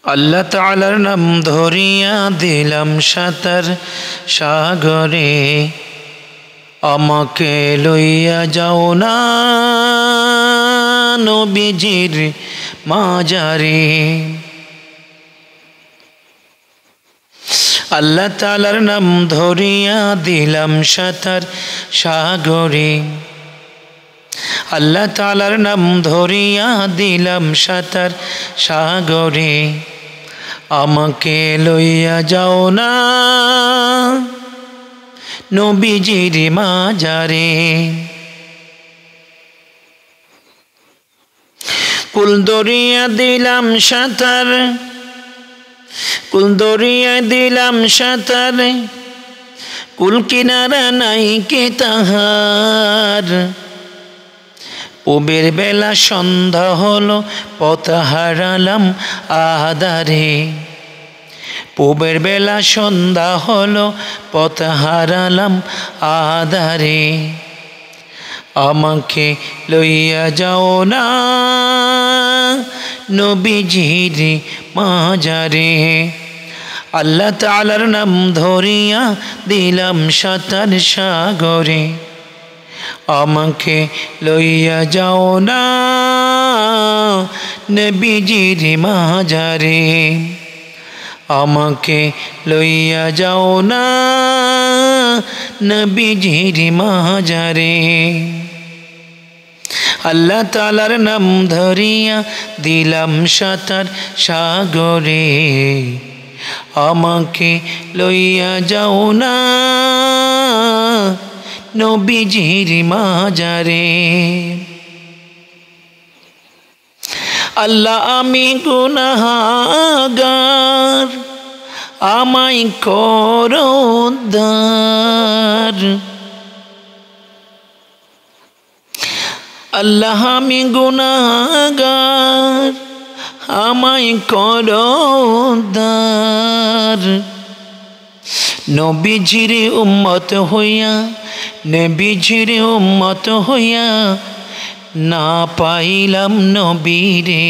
আল্লাহ তাআলার নাম ধরিয়া দিলাম সাঁতার সাগরে, আমাকে লইয়া যাও না নবীজির মাজারে। আল্লাহ তাআলার নাম ধরিয়া দিলাম সাঁতার সাগরে, আল্লাহ তাআলার নাম ধরিয়া দিলাম সাঁতার সাগরে, আমাকে লইয়া যাও না নবীজির মাজারে। কুল দরিয়া দিলাম সাঁতার, কুল দরিয়া দিলাম সাঁতার, কুল কিনারা নাই কে তাহার। পূবের বেলা সন্ধ্যা হলো পথ হারালাম আধারে, পূবের বেলা সন্ধ্যা হলো পথ হারালাম আধারে, আমাকে লইয়া যাও না নবীজির মাজারে। আল্লাহ তাআলার নাম ধরিয়া দিলাম সাঁতার সাগরে, আমাকে লইয়া যাও না নবীজির মাজারে, আমাকে লইয়া যাও না নবীজির মাজারে। আল্লাহ তাআলার নাম ধরিয়া দিলাম সাঁতার সাগরে, আমাকে লইয়া যাও না নবীজির মাজারে। আল্লাহ আমি গুনাহগার, আমায় করো উদ্ধার। আল্লাহ আমি গুনাহগার, আমায় করো উদ্ধার। নবীজির উম্মত হইয়া, নবীজির উম্মত হইয়া না পাইলাম নবীরে,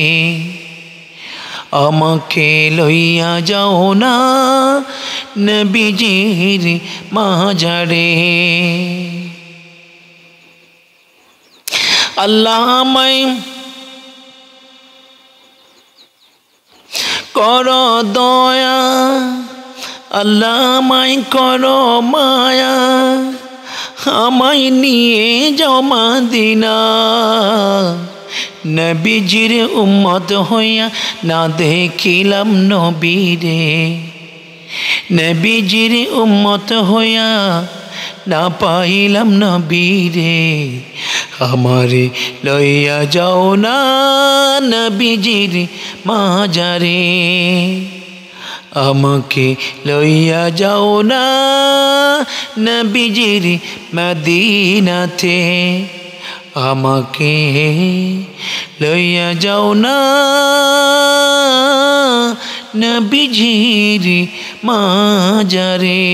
আমাকে লইয়া যাও না নবীজির মাজারে। আল্লাহ আমায় করো দয়া, আল্লাহ আমায় করো মায়া, আমায় নিয়ে যাও মদিনা। নবীজির উম্মত হইয়া না দেখিলাম নবীরে, নবীজির উম্মত হইয়া না পাইলাম নবীরে, আমারে লইয়া যাও না নবীজির মাজারে, আমাকে লইয়া যাও না নবীজির মদিনাতে, আমাকে লইয়া যাও না নবীজির মাজারে।